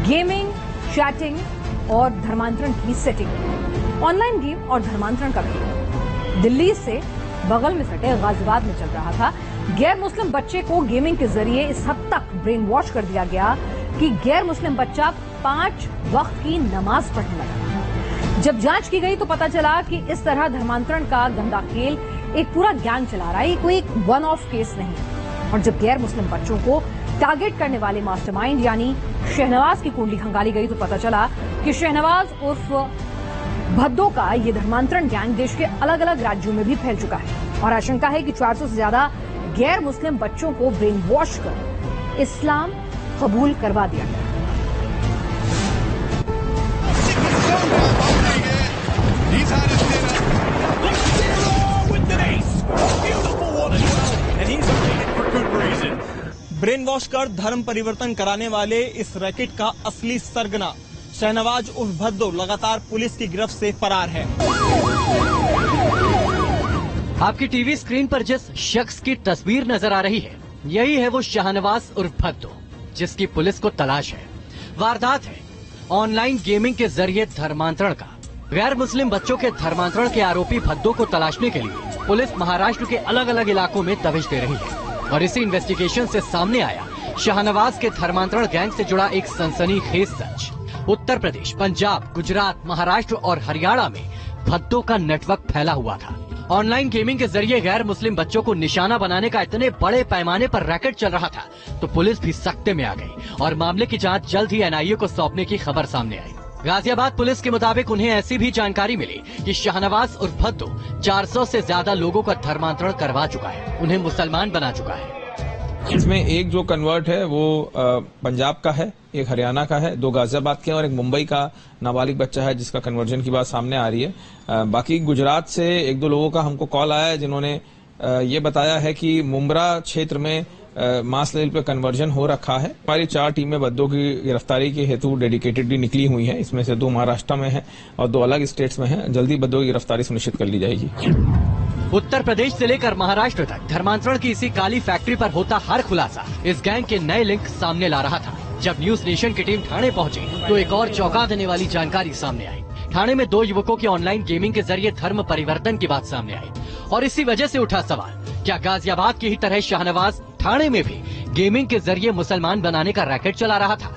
Gaming, chatting और धर्मांतरण की सेटिंग। ऑनलाइन गेम और धर्मांतरण का खेल दिल्ली से बगल में सटे गाजियाबाद में चल रहा था। गैर मुस्लिम बच्चे को गेमिंग के जरिए इस हद तक ब्रेन वॉश कर दिया गया कि गैर मुस्लिम बच्चा 5 वक्त की नमाज पढ़ने लगा। जब जांच की गई तो पता चला कि इस तरह धर्मांतरण का गंदा खेल एक पूरा गैंग चला रहा है, कोई एक वन ऑफ केस नहीं। और जब गैर मुस्लिम बच्चों को टारगेट करने वाले मास्टरमाइंड यानी शहनवाज की कुंडली खंगाली गई तो पता चला कि शहनवाज उर्फ भद्दो का ये धर्मांतरण गैंग देश के अलग अलग राज्यों में भी फैल चुका है और आशंका है कि 400 से ज्यादा गैर मुस्लिम बच्चों को ब्रेन वॉश कर इस्लाम कबूल करवा दिया गया। ब्रेन वॉश कर धर्म परिवर्तन कराने वाले इस रैकेट का असली सरगना शहनवाज उर्फ भद्दो लगातार पुलिस की गिरफ्त से फरार है। आपकी टीवी स्क्रीन पर जिस शख्स की तस्वीर नजर आ रही है, यही है वो शहनवाज उर्फ भद्दो, जिसकी पुलिस को तलाश है। वारदात है ऑनलाइन गेमिंग के जरिए धर्मांतरण का। गैर मुस्लिम बच्चों के धर्मांतरण के आरोपी भद्दो को तलाशने के लिए पुलिस महाराष्ट्र के अलग अलग इलाकों में दबिश दे रही है और इसी इन्वेस्टिगेशन से सामने आया शहनवाज के धर्मांतरण गैंग से जुड़ा एक सनसनीखेज सच। उत्तर प्रदेश, पंजाब, गुजरात, महाराष्ट्र और हरियाणा में भद्दो का नेटवर्क फैला हुआ था। ऑनलाइन गेमिंग के जरिए गैर मुस्लिम बच्चों को निशाना बनाने का इतने बड़े पैमाने पर रैकेट चल रहा था तो पुलिस भी सख्ते में आ गई और मामले की जांच जल्द ही एनआईए को सौंपने की खबर सामने आई। गाजियाबाद पुलिस के मुताबिक उन्हें ऐसी भी जानकारी मिली कि शहनवाज उर्फ भद्दो 400 से ज्यादा लोगों का धर्मांतरण करवा चुका है, उन्हें मुसलमान बना चुका है। इसमें एक जो कन्वर्ट है वो पंजाब का है, एक हरियाणा का है, 2 गाजियाबाद के और एक मुंबई का नाबालिग बच्चा है जिसका कन्वर्जन की बात सामने आ रही है। बाकी गुजरात से 1-2 लोगों का हमको कॉल आया है जिन्होंने ये बताया है कि मुंब्रा क्षेत्र में मास लेवल पे कन्वर्जन हो रखा है। हमारी 4 टीमें बद्दों की गिरफ्तारी के हेतु डेडिकेटेडली निकली हुई हैं। इसमें से 2 महाराष्ट्र में हैं और 2 अलग स्टेट्स में हैं। जल्दी बद्दों की गिरफ्तारी सुनिश्चित कर ली जाएगी। उत्तर प्रदेश से लेकर महाराष्ट्र तक धर्मांतरण की इसी काली फैक्ट्री पर होता हर खुलासा इस गैंग के नए लिंक सामने ला रहा था। जब न्यूज नेशन की टीम थाने पहुंची तो एक और चौंका देने वाली जानकारी सामने आई। थाने में 2 युवकों के ऑनलाइन गेमिंग के जरिए धर्म परिवर्तन की बात सामने आई और इसी वजह से उठा सवाल, क्या गाजियाबाद की ही तरह शहनवाज थाने में भी गेमिंग के जरिए मुसलमान बनाने का रैकेट चला रहा था?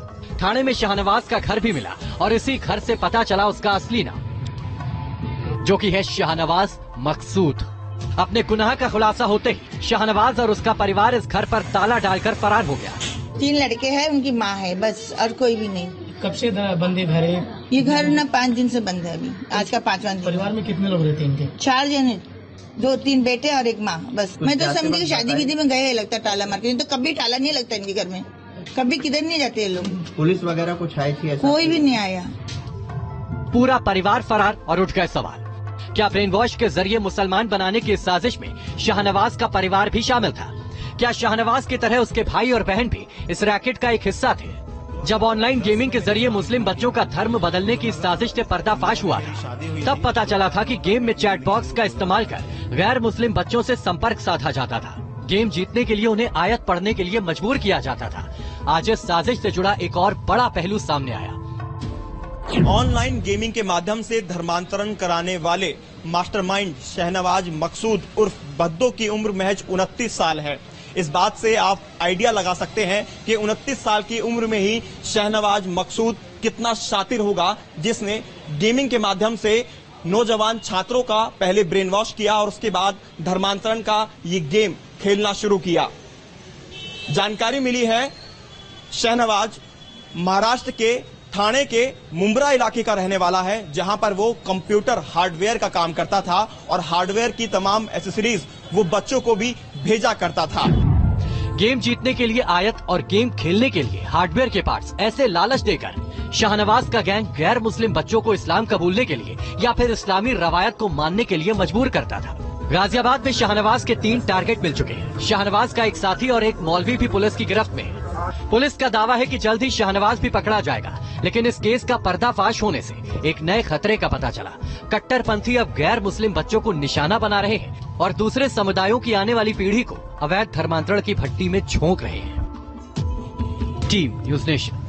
थाने में शहनवाज का घर भी मिला और इसी घर से पता चला उसका असली नाम, जो कि है शहनवाज मकसूद। अपने गुनाह का खुलासा होते ही शहनवाज और उसका परिवार इस घर पर ताला डालकर फरार हो गया। 3 लड़के हैं, उनकी माँ है, बस और कोई भी नहीं। कब से बंद है घर है? ये घर ना 5 दिन से बंद है, अभी आज का 5वां दिन। परिवार में कितने लोग रहते हैं इनके? 4 जन है, 2-3 बेटे और एक माँ, बस। मैं तो समझी कि शादी विधि में गए है लगता ताला मार के, नहीं तो कभी ताला नहीं लगता इनके घर में, कभी किधर नहीं जाते ये लोग। पुलिस वगैरह कुछ आई थी? कोई भी नहीं आया। पूरा परिवार फरार और उठ गए सवाल, क्या ब्रेन वॉश के जरिए मुसलमान बनाने की इस साजिश में शहनवाज का परिवार भी शामिल था? क्या शहनवाज की तरह उसके भाई और बहन भी इस रैकेट का एक हिस्सा थे? जब ऑनलाइन गेमिंग के जरिए मुस्लिम बच्चों का धर्म बदलने की साजिश से पर्दाफाश हुआ था तब पता चला था कि गेम में चैट बॉक्स का इस्तेमाल कर गैर मुस्लिम बच्चों से संपर्क साधा जाता था। गेम जीतने के लिए उन्हें आयत पढ़ने के लिए मजबूर किया जाता था। आज इस साजिश से जुड़ा एक और बड़ा पहलू सामने आया। ऑनलाइन गेमिंग के माध्यम से धर्मांतरण कराने वाले मास्टरमाइंड शहनवाज मकसूद उर्फ भद्दो की उम्र महज 29 साल है। इस बात से आप आइडिया लगा सकते हैं कि 29 साल की उम्र में ही शहनवाज मकसूद कितना शातिर होगा, जिसने गेमिंग के माध्यम से नौजवान छात्रों का पहले ब्रेन वॉश किया और उसके बाद धर्मांतरण का ये गेम खेलना शुरू किया। जानकारी मिली है शहनवाज महाराष्ट्र के थाने के मुंब्रा इलाके का रहने वाला है, जहां पर वो कंप्यूटर हार्डवेयर का काम करता था और हार्डवेयर की तमाम एसेसरीज वो बच्चों को भी भेजा करता था। गेम जीतने के लिए आयत और गेम खेलने के लिए हार्डवेयर के पार्ट्स ऐसे लालच देकर शहनवाज का गैंग गैर मुस्लिम बच्चों को इस्लाम कबूलने के लिए या फिर इस्लामी रवायत को मानने के लिए मजबूर करता था। गाजियाबाद में शहनवाज के 3 टारगेट मिल चुके हैं। शहनवाज का एक साथी और एक मौलवी भी पुलिस की गिरफ्त में है। पुलिस का दावा है कि जल्द ही शहनवाज भी पकड़ा जाएगा, लेकिन इस केस का पर्दाफाश होने से एक नए खतरे का पता चला। कट्टरपंथी अब गैर मुस्लिम बच्चों को निशाना बना रहे हैं और दूसरे समुदायों की आने वाली पीढ़ी को अवैध धर्मांतरण की भट्टी में झोंक रहे हैं। Team news nation.